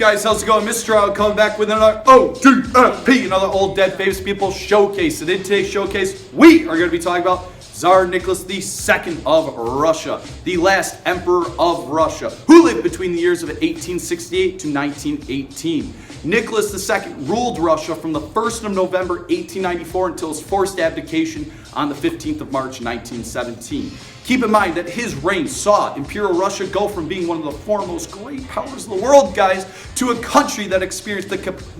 guys? How's it going? Mr. Al coming back with another ODFP, another old dead famous people showcase. And in today's showcase, we are going to be talking about Tsar Nicholas II of Russia, the last emperor of Russia, who lived between the years of 1868 to 1918. Nicholas II ruled Russia from the 1st of November 1894 until his forced abdication on the 15th of March 1917. Keep in mind that his reign saw Imperial Russia go from being one of the foremost great powers of the world, guys, to a country that experienced a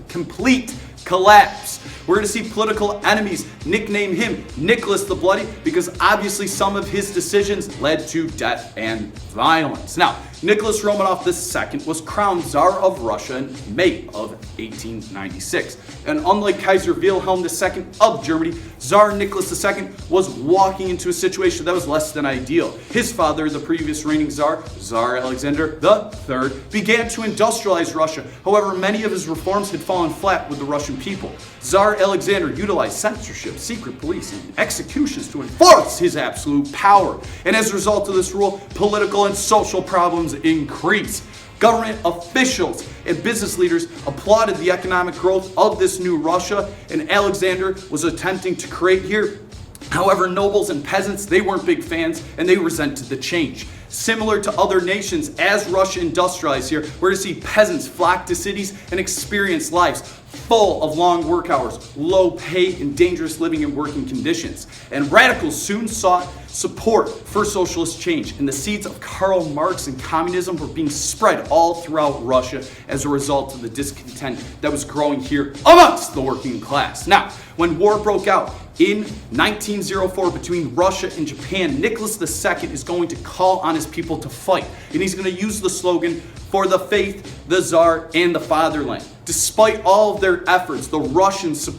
complete collapse. We're going to see political enemies nickname him Nicholas the Bloody because obviously some of his decisions led to death and violence. Now, Nicholas Romanov II was crowned Tsar of Russia in May of 1896. And unlike Kaiser Wilhelm II of Germany, Tsar Nicholas II was walking into a situation that was less than ideal. His father, the previous reigning Tsar, Tsar Alexander III, began to industrialize Russia. However, many of his reforms had fallen flat with the Russian people. Tsar Alexander utilized censorship, secret police, and executions to enforce his absolute power. And as a result of this rule, political and social problems increased. Government officials and business leaders applauded the economic growth of this new Russia, and Alexander was attempting to create here. However, nobles and peasants, they weren't big fans, and they resented the change. Similar to other nations, as Russia industrialized here, we're to see peasants flock to cities and experience lives full of long work hours, low pay, and dangerous living and working conditions. And radicals soon sought support for socialist change, and the seeds of Karl Marx and communism were being spread all throughout Russia as a result of the discontent that was growing here amongst the working class. Now, when war broke out in 1904 between Russia and Japan, Nicholas II is going to call on his people to fight, and he's going to use the slogan, "For the faith, the Tsar, and the fatherland." Despite all of their efforts, the Russians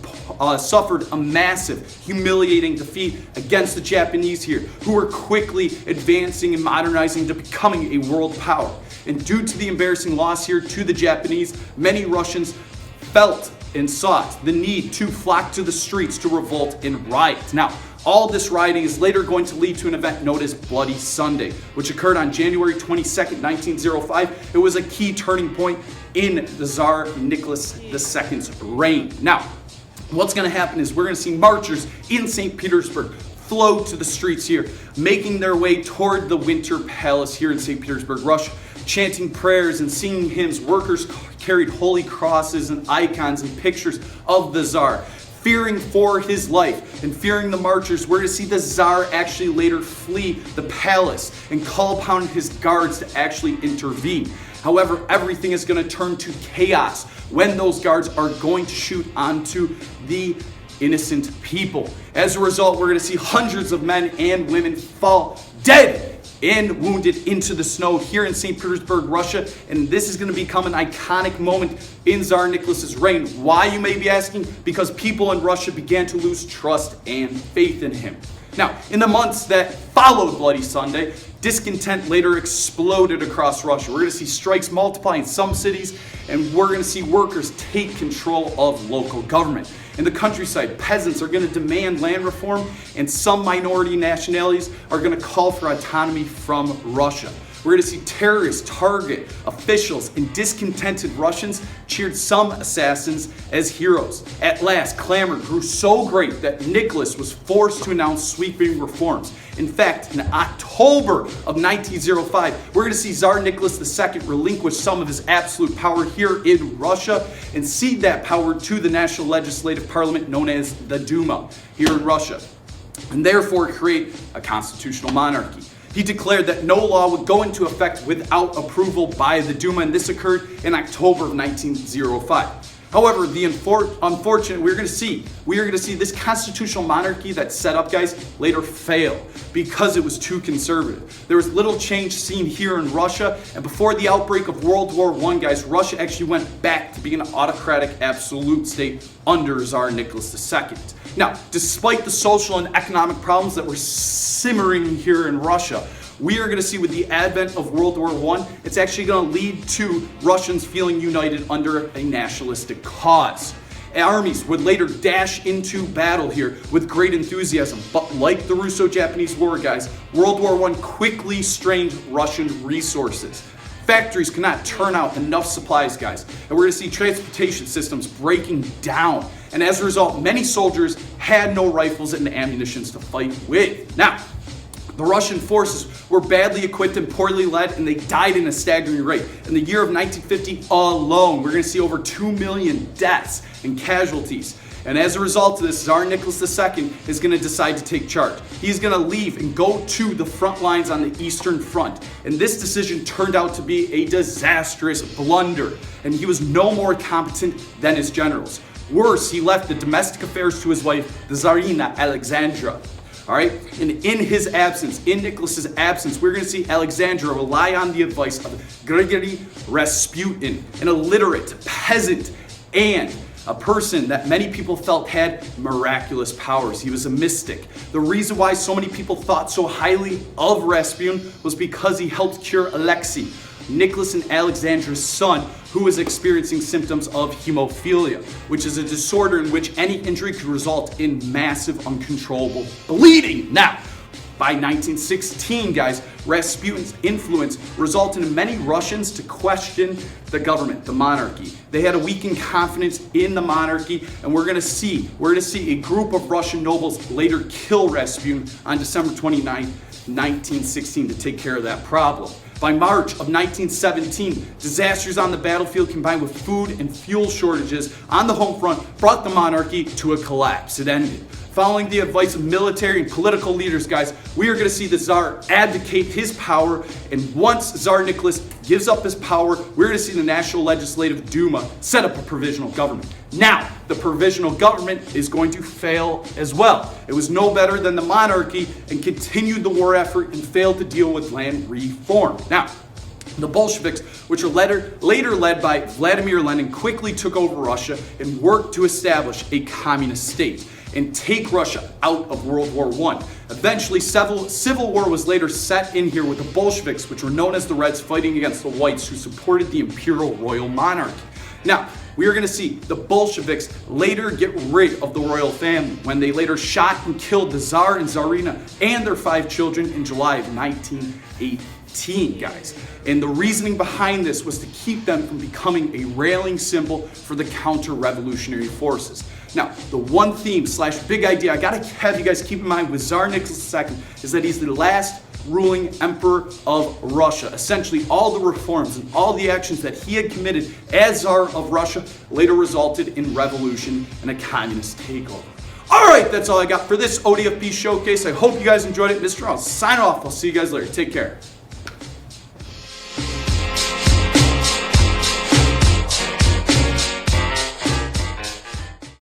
suffered a massive, humiliating defeat against the Japanese here, who were quickly advancing and modernizing to becoming a world power. And due to the embarrassing loss here to the Japanese, many Russians felt and sought the need to flock to the streets to revolt and riot. Now, all this rioting is later going to lead to an event known as Bloody Sunday, which occurred on January 22nd, 1905. It was a key turning point in the Tsar Nicholas II's reign. Now, what's going to happen is we're going to see marchers in St. Petersburg flow to the streets here, making their way toward the Winter Palace here in St. Petersburg, Russia, chanting prayers and singing hymns. Workers carried holy crosses and icons and pictures of the Tsar. Fearing for his life and fearing the marchers, we're to see the Tsar actually later flee the palace and call upon his guards to actually intervene. However, everything is going to turn to chaos when those guards are going to shoot onto the innocent people. As a result, we're going to see hundreds of men and women fall dead and wounded into the snow here in St. Petersburg, Russia. And this is going to become an iconic moment in Tsar Nicholas's reign. Why, you may be asking? Because people in Russia began to lose trust and faith in him. Now, in the months that followed Bloody Sunday, discontent later exploded across Russia. We're going to see strikes multiply in some cities, and we're going to see workers take control of local government. In the countryside, peasants are going to demand land reform, and some minority nationalities are going to call for autonomy from Russia. We're going to see terrorists target officials, and discontented Russians cheered some assassins as heroes. At last, clamor grew so great that Nicholas was forced to announce sweeping reforms. In fact, in October of 1905, we're going to see Tsar Nicholas II relinquish some of his absolute power here in Russia and cede that power to the National Legislative Parliament known as the Duma here in Russia, and therefore create a constitutional monarchy. He declared that no law would go into effect without approval by the Duma, and this occurred in October of 1905. However, the unfortunate, we're going to see this constitutional monarchy that's set up, guys, later fail because it was too conservative. There was little change seen here in Russia, and before the outbreak of World War I, guys, Russia actually went back to being an autocratic absolute state under Tsar Nicholas II. Now, despite the social and economic problems that were simmering here in Russia, we are going to see with the advent of World War I, it's actually going to lead to Russians feeling united under a nationalistic cause. Armies would later dash into battle here with great enthusiasm, but like the Russo-Japanese War, guys, World War I quickly strained Russian resources. Factories could not turn out enough supplies, guys. And we're going to see transportation systems breaking down. And as a result, many soldiers had no rifles and ammunition to fight with. Now, the Russian forces were badly equipped and poorly led, and they died in a staggering rate. In the year of 1950 alone, we're going to see over 2 million deaths and casualties. And as a result of this, Tsar Nicholas II is going to decide to take charge. He's going to leave and go to the front lines on the Eastern Front. And this decision turned out to be a disastrous blunder. And he was no more competent than his generals. Worse, he left the domestic affairs to his wife, the Tsarina Alexandra. All right, and in his absence, in Nicholas's absence, we're going to see Alexandra rely on the advice of Grigory Rasputin, an illiterate peasant and a person that many people felt had miraculous powers. He was a mystic. The reason why so many people thought so highly of Rasputin was because he helped cure Alexei, Nicholas and Alexandra's son, who was experiencing symptoms of hemophilia, which is a disorder in which any injury could result in massive, uncontrollable bleeding. Now, by 1916, guys, Rasputin's influence resulted in many Russians to question the government, the monarchy. They had a weakened confidence in the monarchy, and we're gonna see a group of Russian nobles later kill Rasputin on December 29, 1916 to take care of that problem. By March of 1917, disasters on the battlefield combined with food and fuel shortages on the home front brought the monarchy to a collapse. It ended. Following the advice of military and political leaders, guys, we are going to see the Tsar abdicate his power, and once Tsar Nicholas gives up his power, we're going to see the National Legislative Duma set up a provisional government. Now, the provisional government is going to fail as well. It was no better than the monarchy and continued the war effort and failed to deal with land reform. Now, the Bolsheviks, which were later led by Vladimir Lenin, quickly took over Russia and worked to establish a communist state and take Russia out of World War I. Eventually, civil war was later set in here with the Bolsheviks, which were known as the Reds, fighting against the Whites, who supported the imperial royal monarchy. Now, we are going to see the Bolsheviks later get rid of the royal family when they later shot and killed the Tsar and Tsarina and their 5 children in July of 1918, guys. And the reasoning behind this was to keep them from becoming a railing symbol for the counter-revolutionary forces. Now, the one theme / big idea I gotta have you guys keep in mind with Tsar Nicholas II is that he's the last ruling emperor of Russia. Essentially, all the reforms and all the actions that he had committed as Tsar of Russia later resulted in revolution and a communist takeover. All right, that's all I got for this ODFP showcase. I hope you guys enjoyed it. Mr. I'll sign off. I'll see you guys later. Take care.